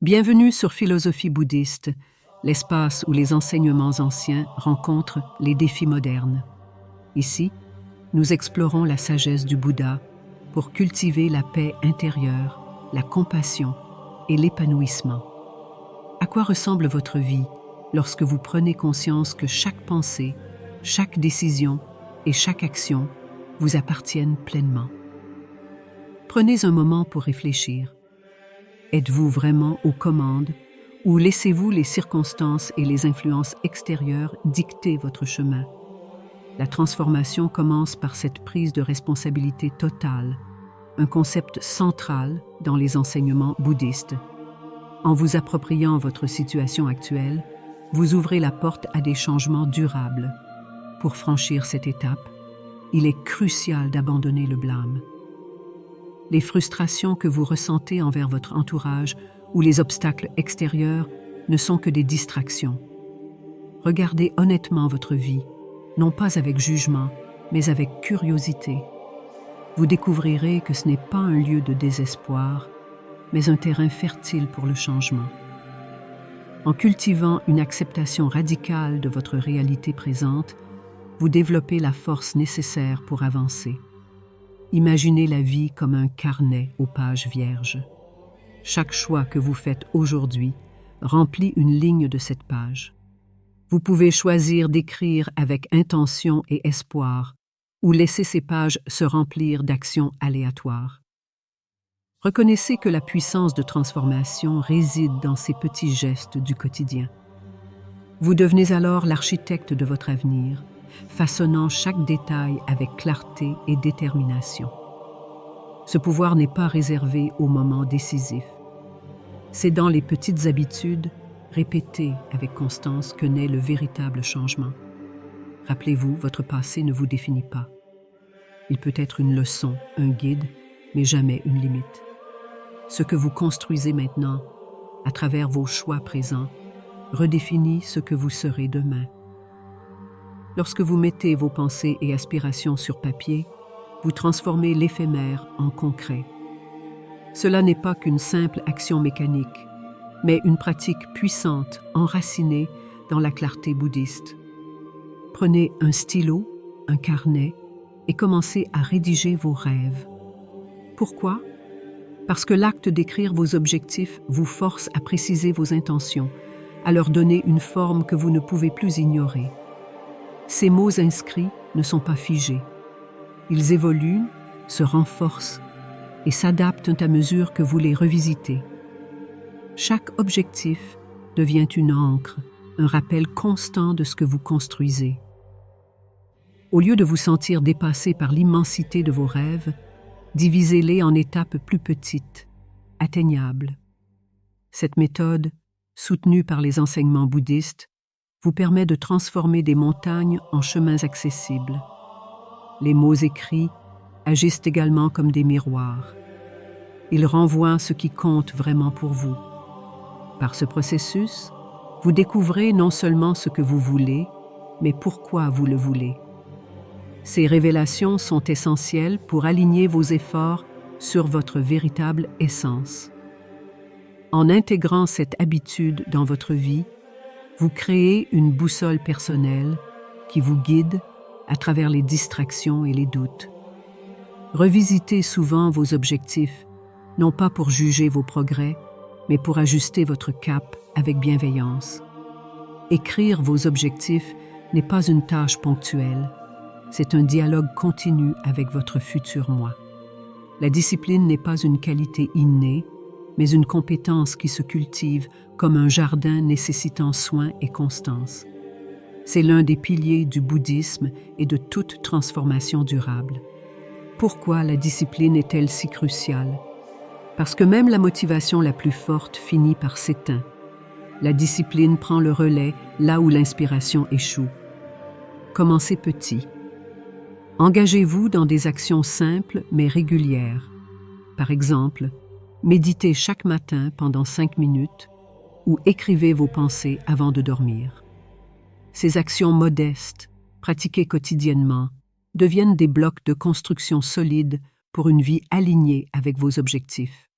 Bienvenue sur Philosophie bouddhiste, l'espace où les enseignements anciens rencontrent les défis modernes. Ici, nous explorons la sagesse du Bouddha pour cultiver la paix intérieure, la compassion et l'épanouissement. À quoi ressemble votre vie lorsque vous prenez conscience que chaque pensée, chaque décision et chaque action vous appartiennent pleinement? Prenez un moment pour réfléchir. Êtes-vous vraiment aux commandes ou laissez-vous les circonstances et les influences extérieures dicter votre chemin? La transformation commence par cette prise de responsabilité totale, un concept central dans les enseignements bouddhistes. En vous appropriant votre situation actuelle, vous ouvrez la porte à des changements durables. Pour franchir cette étape, il est crucial d'abandonner le blâme. Les frustrations que vous ressentez envers votre entourage ou les obstacles extérieurs ne sont que des distractions. Regardez honnêtement votre vie, non pas avec jugement, mais avec curiosité. Vous découvrirez que ce n'est pas un lieu de désespoir, mais un terrain fertile pour le changement. En cultivant une acceptation radicale de votre réalité présente, vous développez la force nécessaire pour avancer. Imaginez la vie comme un carnet aux pages vierges. Chaque choix que vous faites aujourd'hui remplit une ligne de cette page. Vous pouvez choisir d'écrire avec intention et espoir ou laisser ces pages se remplir d'actions aléatoires. Reconnaissez que la puissance de transformation réside dans ces petits gestes du quotidien. Vous devenez alors l'architecte de votre avenir, façonnant chaque détail avec clarté et détermination. Ce pouvoir n'est pas réservé aux moments décisifs. C'est dans les petites habitudes, répétées avec constance, que naît le véritable changement. Rappelez-vous, votre passé ne vous définit pas. Il peut être une leçon, un guide, mais jamais une limite. Ce que vous construisez maintenant, à travers vos choix présents, redéfinit ce que vous serez demain. Lorsque vous mettez vos pensées et aspirations sur papier, vous transformez l'éphémère en concret. Cela n'est pas qu'une simple action mécanique, mais une pratique puissante, enracinée dans la clarté bouddhiste. Prenez un stylo, un carnet, et commencez à rédiger vos rêves. Pourquoi? Parce que l'acte d'écrire vos objectifs vous force à préciser vos intentions, à leur donner une forme que vous ne pouvez plus ignorer. Ces mots inscrits ne sont pas figés. Ils évoluent, se renforcent et s'adaptent à mesure que vous les revisitez. Chaque objectif devient une ancre, un rappel constant de ce que vous construisez. Au lieu de vous sentir dépassé par l'immensité de vos rêves, divisez-les en étapes plus petites, atteignables. Cette méthode, soutenue par les enseignements bouddhistes, vous permet de transformer des montagnes en chemins accessibles. Les mots écrits agissent également comme des miroirs. Ils renvoient ce qui compte vraiment pour vous. Par ce processus, vous découvrez non seulement ce que vous voulez, mais pourquoi vous le voulez. Ces révélations sont essentielles pour aligner vos efforts sur votre véritable essence. En intégrant cette habitude dans votre vie, vous créez une boussole personnelle qui vous guide à travers les distractions et les doutes. Revisitez souvent vos objectifs, non pas pour juger vos progrès, mais pour ajuster votre cap avec bienveillance. Écrire vos objectifs n'est pas une tâche ponctuelle, c'est un dialogue continu avec votre futur moi. La discipline n'est pas une qualité innée, mais une compétence qui se cultive comme un jardin nécessitant soin et constance. C'est l'un des piliers du bouddhisme et de toute transformation durable. Pourquoi la discipline est-elle si cruciale? Parce que même la motivation la plus forte finit par s'éteindre. La discipline prend le relais là où l'inspiration échoue. Commencez petit. Engagez-vous dans des actions simples mais régulières. Par exemple, méditez chaque matin pendant 5 minutes ou écrivez vos pensées avant de dormir. Ces actions modestes, pratiquées quotidiennement, deviennent des blocs de construction solides pour une vie alignée avec vos objectifs.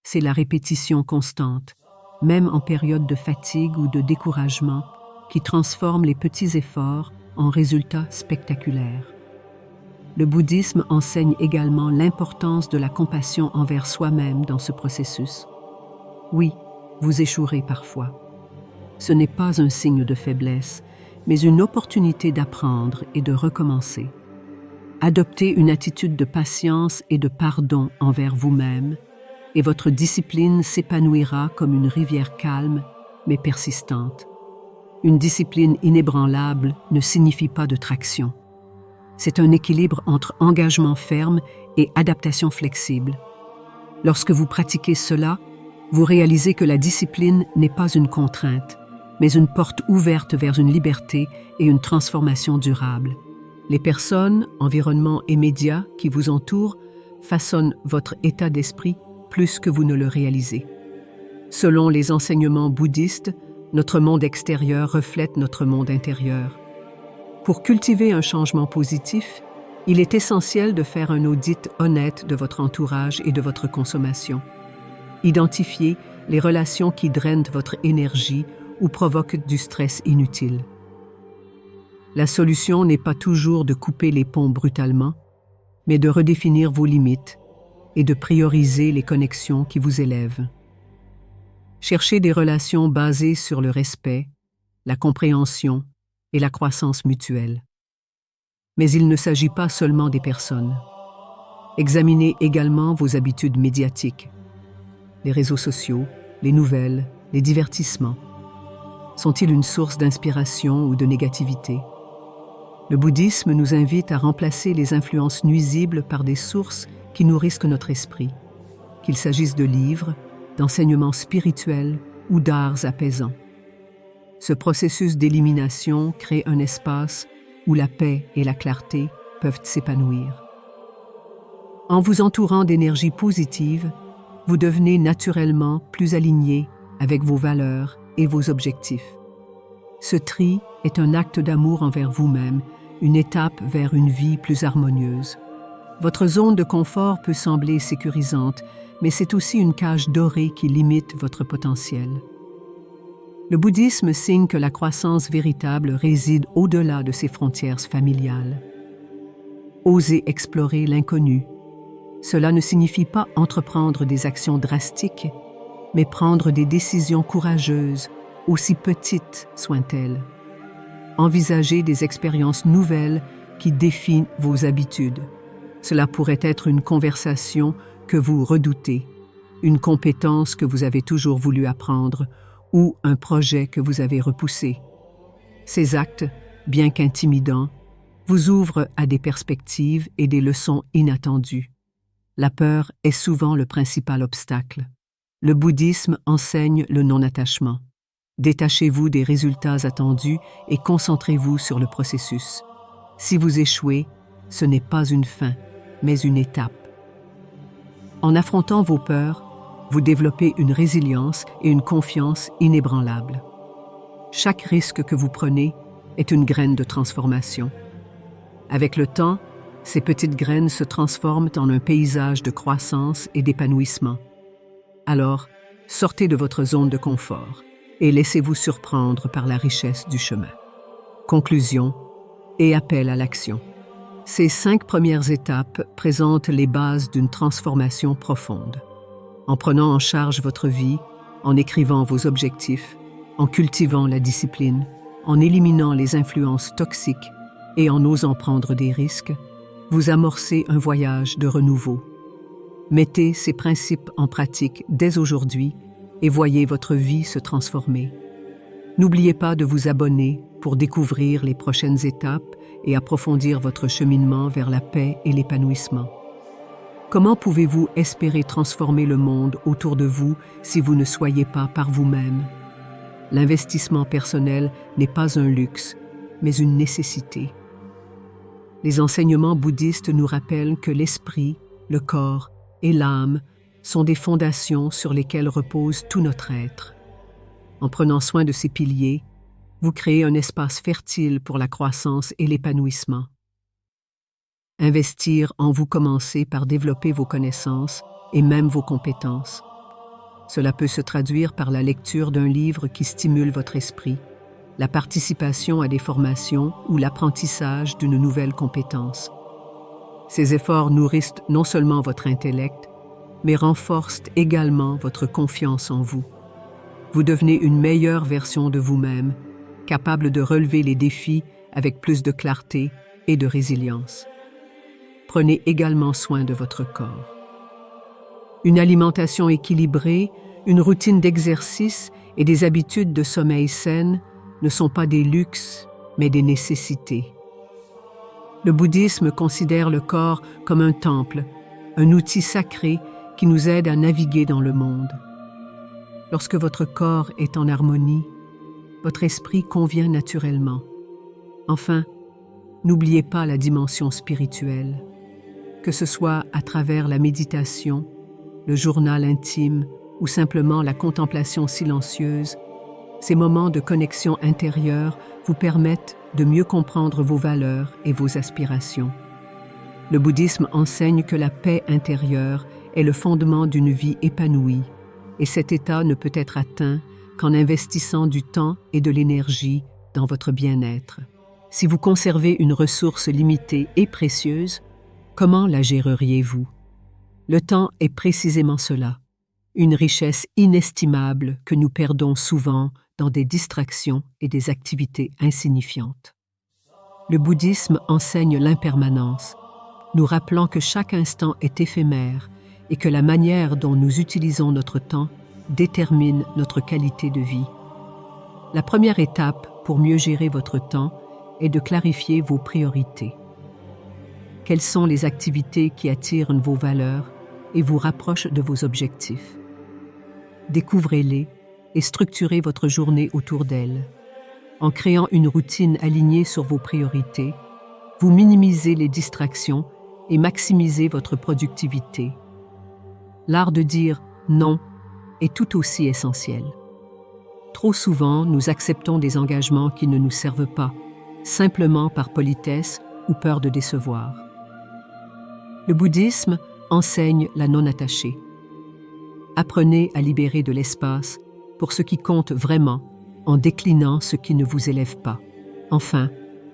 C'est la répétition constante, même en période de fatigue ou de découragement, qui transforme les petits efforts en résultats spectaculaires. Le bouddhisme enseigne également l'importance de la compassion envers soi-même dans ce processus. Oui, vous échouerez parfois. Ce n'est pas un signe de faiblesse, mais une opportunité d'apprendre et de recommencer. Adoptez une attitude de patience et de pardon envers vous-même, et votre discipline s'épanouira comme une rivière calme, mais persistante. Une discipline inébranlable ne signifie pas de traction. C'est un équilibre entre engagement ferme et adaptation flexible. Lorsque vous pratiquez cela, vous réalisez que la discipline n'est pas une contrainte, mais une porte ouverte vers une liberté et une transformation durable. Les personnes, environnements et médias qui vous entourent façonnent votre état d'esprit plus que vous ne le réalisez. Selon les enseignements bouddhistes, notre monde extérieur reflète notre monde intérieur. Pour cultiver un changement positif, il est essentiel de faire un audit honnête de votre entourage et de votre consommation. Identifiez les relations qui drainent votre énergie ou provoquent du stress inutile. La solution n'est pas toujours de couper les ponts brutalement, mais de redéfinir vos limites et de prioriser les connexions qui vous élèvent. Cherchez des relations basées sur le respect, la compréhension et la croissance mutuelle. Mais il ne s'agit pas seulement des personnes. Examinez également vos habitudes médiatiques. Les réseaux sociaux, les nouvelles, les divertissements. Sont-ils une source d'inspiration ou de négativité? Le bouddhisme nous invite à remplacer les influences nuisibles par des sources qui nourrissent notre esprit, qu'il s'agisse de livres, d'enseignements spirituels ou d'arts apaisants. Ce processus d'élimination crée un espace où la paix et la clarté peuvent s'épanouir. En vous entourant d'énergie positive, vous devenez naturellement plus aligné avec vos valeurs et vos objectifs. Ce tri est un acte d'amour envers vous-même, une étape vers une vie plus harmonieuse. Votre zone de confort peut sembler sécurisante, mais c'est aussi une cage dorée qui limite votre potentiel. Le bouddhisme signe que la croissance véritable réside au-delà de ses frontières familiales. Osez explorer l'inconnu. Cela ne signifie pas entreprendre des actions drastiques, mais prendre des décisions courageuses, aussi petites soient-elles. Envisagez des expériences nouvelles qui défient vos habitudes. Cela pourrait être une conversation que vous redoutez, une compétence que vous avez toujours voulu apprendre ou un projet que vous avez repoussé. Ces actes, bien qu'intimidants, vous ouvrent à des perspectives et des leçons inattendues. La peur est souvent le principal obstacle. Le bouddhisme enseigne le non-attachement. Détachez-vous des résultats attendus et concentrez-vous sur le processus. Si vous échouez, ce n'est pas une fin, mais une étape. En affrontant vos peurs, vous développez une résilience et une confiance inébranlables. Chaque risque que vous prenez est une graine de transformation. Avec le temps, ces petites graines se transforment en un paysage de croissance et d'épanouissement. Alors, sortez de votre zone de confort et laissez-vous surprendre par la richesse du chemin. Conclusion et appel à l'action. Ces 5 premières étapes présentent les bases d'une transformation profonde. En prenant en charge votre vie, en écrivant vos objectifs, en cultivant la discipline, en éliminant les influences toxiques et en osant prendre des risques, vous amorcez un voyage de renouveau. Mettez ces principes en pratique dès aujourd'hui et voyez votre vie se transformer. N'oubliez pas de vous abonner pour découvrir les prochaines étapes et approfondir votre cheminement vers la paix et l'épanouissement. Comment pouvez-vous espérer transformer le monde autour de vous si vous ne soyez pas par vous-même? L'investissement personnel n'est pas un luxe, mais une nécessité. Les enseignements bouddhistes nous rappellent que l'esprit, le corps et l'âme sont des fondations sur lesquelles repose tout notre être. En prenant soin de ces piliers, vous créez un espace fertile pour la croissance et l'épanouissement. Investir en vous commencez par développer vos connaissances et même vos compétences. Cela peut se traduire par la lecture d'un livre qui stimule votre esprit, la participation à des formations ou l'apprentissage d'une nouvelle compétence. Ces efforts nourrissent non seulement votre intellect, mais renforcent également votre confiance en vous. Vous devenez une meilleure version de vous-même, capable de relever les défis avec plus de clarté et de résilience. Prenez également soin de votre corps. Une alimentation équilibrée, une routine d'exercice et des habitudes de sommeil saines ne sont pas des luxes, mais des nécessités. Le bouddhisme considère le corps comme un temple, un outil sacré qui nous aide à naviguer dans le monde. Lorsque votre corps est en harmonie, votre esprit convient naturellement. Enfin, n'oubliez pas la dimension spirituelle, que ce soit à travers la méditation, le journal intime ou simplement la contemplation silencieuse. Ces moments de connexion intérieure vous permettent de mieux comprendre vos valeurs et vos aspirations. Le bouddhisme enseigne que la paix intérieure est le fondement d'une vie épanouie, et cet état ne peut être atteint qu'en investissant du temps et de l'énergie dans votre bien-être. Si vous conservez une ressource limitée et précieuse, comment la géreriez-vous? Le temps est précisément cela, une richesse inestimable que nous perdons souvent dans des distractions et des activités insignifiantes. Le bouddhisme enseigne l'impermanence, nous rappelant que chaque instant est éphémère et que la manière dont nous utilisons notre temps détermine notre qualité de vie. La première étape pour mieux gérer votre temps est de clarifier vos priorités. Quelles sont les activités qui attirent vos valeurs et vous rapprochent de vos objectifs? Découvrez-les et structurez votre journée autour d'elles. En créant une routine alignée sur vos priorités, vous minimisez les distractions et maximisez votre productivité. L'art de dire « non » est tout aussi essentiel. Trop souvent, nous acceptons des engagements qui ne nous servent pas, simplement par politesse ou peur de décevoir. Le bouddhisme enseigne la non-attachée. Apprenez à libérer de l'espace pour ce qui compte vraiment, en déclinant ce qui ne vous élève pas. Enfin,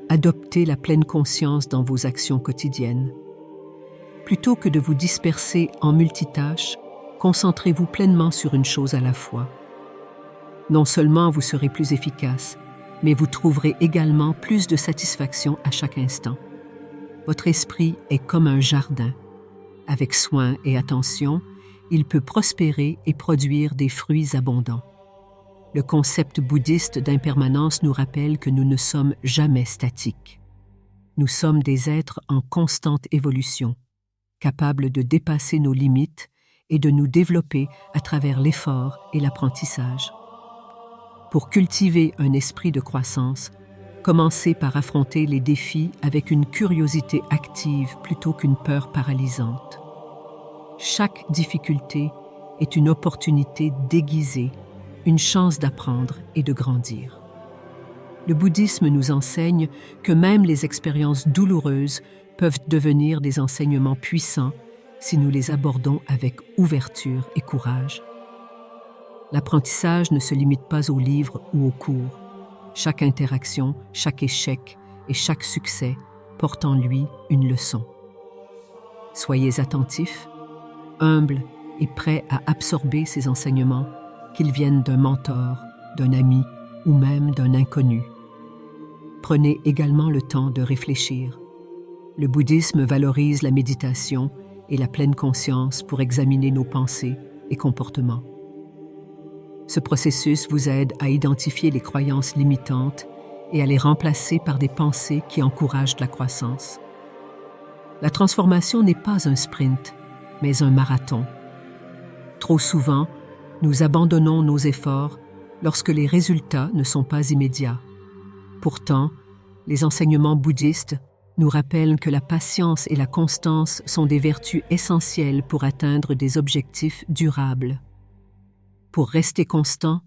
adoptez la pleine conscience dans vos actions quotidiennes. Plutôt que de vous disperser en multitâches, concentrez-vous pleinement sur une chose à la fois. Non seulement vous serez plus efficace, mais vous trouverez également plus de satisfaction à chaque instant. Votre esprit est comme un jardin. Avec soin et attention, il peut prospérer et produire des fruits abondants. Le concept bouddhiste d'impermanence nous rappelle que nous ne sommes jamais statiques. Nous sommes des êtres en constante évolution, capables de dépasser nos limites et de nous développer à travers l'effort et l'apprentissage. Pour cultiver un esprit de croissance, commencez par affronter les défis avec une curiosité active plutôt qu'une peur paralysante. Chaque difficulté est une opportunité déguisée, une chance d'apprendre et de grandir. Le bouddhisme nous enseigne que même les expériences douloureuses peuvent devenir des enseignements puissants si nous les abordons avec ouverture et courage. L'apprentissage ne se limite pas aux livres ou aux cours. Chaque interaction, chaque échec et chaque succès porte en lui une leçon. Soyez attentifs, humbles et prêts à absorber ces enseignements, qu'ils viennent d'un mentor, d'un ami ou même d'un inconnu. Prenez également le temps de réfléchir. Le bouddhisme valorise la méditation et la pleine conscience pour examiner nos pensées et comportements. Ce processus vous aide à identifier les croyances limitantes et à les remplacer par des pensées qui encouragent la croissance. La transformation n'est pas un sprint, mais un marathon. Trop souvent, nous abandonnons nos efforts lorsque les résultats ne sont pas immédiats. Pourtant, les enseignements bouddhistes nous rappellent que la patience et la constance sont des vertus essentielles pour atteindre des objectifs durables. Pour rester constant,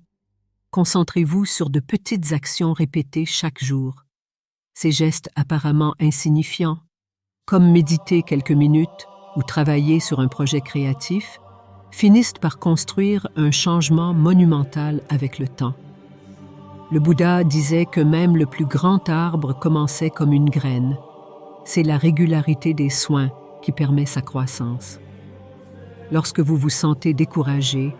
concentrez-vous sur de petites actions répétées chaque jour. Ces gestes apparemment insignifiants, comme méditer quelques minutes ou travailler sur un projet créatif, finissent par construire un changement monumental avec le temps. Le Bouddha disait que même le plus grand arbre commençait comme une graine. C'est la régularité des soins qui permet sa croissance. Lorsque vous vous sentez découragé,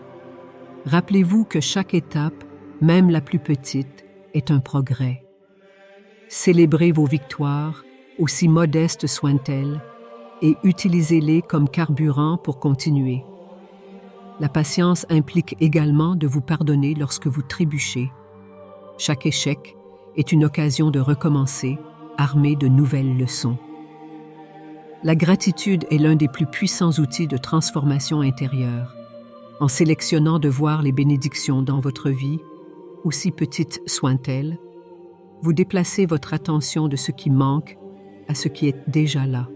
rappelez-vous que chaque étape, même la plus petite, est un progrès. Célébrez vos victoires, aussi modestes soient-elles, et utilisez-les comme carburant pour continuer. La patience implique également de vous pardonner lorsque vous trébuchez. Chaque échec est une occasion de recommencer, armé de nouvelles leçons. La gratitude est l'un des plus puissants outils de transformation intérieure. En sélectionnant de voir les bénédictions dans votre vie, aussi petites soient-elles, vous déplacez votre attention de ce qui manque à ce qui est déjà là.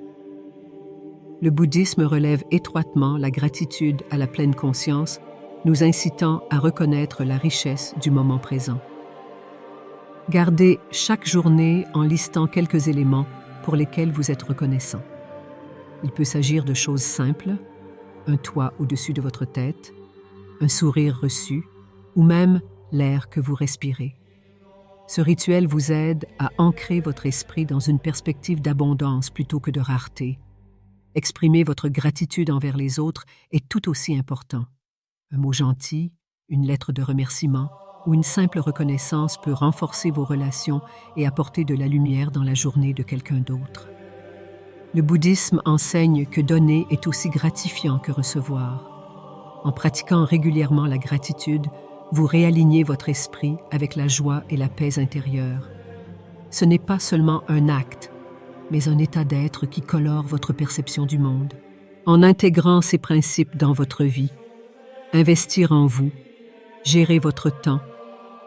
Le bouddhisme relève étroitement la gratitude à la pleine conscience, nous incitant à reconnaître la richesse du moment présent. Gardez chaque journée en listant quelques éléments pour lesquels vous êtes reconnaissant. Il peut s'agir de choses simples, un toit au-dessus de votre tête, un sourire reçu, ou même l'air que vous respirez. Ce rituel vous aide à ancrer votre esprit dans une perspective d'abondance plutôt que de rareté. Exprimer votre gratitude envers les autres est tout aussi important. Un mot gentil, une lettre de remerciement ou une simple reconnaissance peut renforcer vos relations et apporter de la lumière dans la journée de quelqu'un d'autre. Le bouddhisme enseigne que donner est aussi gratifiant que recevoir. En pratiquant régulièrement la gratitude, vous réalignez votre esprit avec la joie et la paix intérieure. Ce n'est pas seulement un acte, mais un état d'être qui colore votre perception du monde. En intégrant ces principes dans votre vie, investir en vous, gérer votre temps,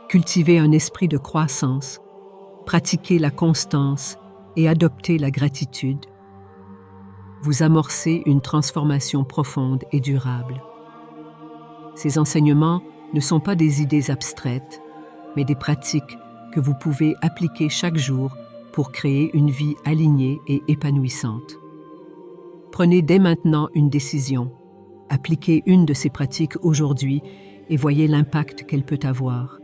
cultiver un esprit de croissance, pratiquer la constance et adopter la gratitude, vous amorcez une transformation profonde et durable. Ces enseignements ne sont pas des idées abstraites, mais des pratiques que vous pouvez appliquer chaque jour pour créer une vie alignée et épanouissante. Prenez dès maintenant une décision. Appliquez une de ces pratiques aujourd'hui et voyez l'impact qu'elle peut avoir.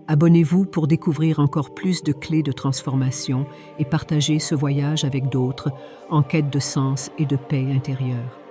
Abonnez-vous pour découvrir encore plus de clés de transformation et partagez ce voyage avec d'autres en quête de sens et de paix intérieure.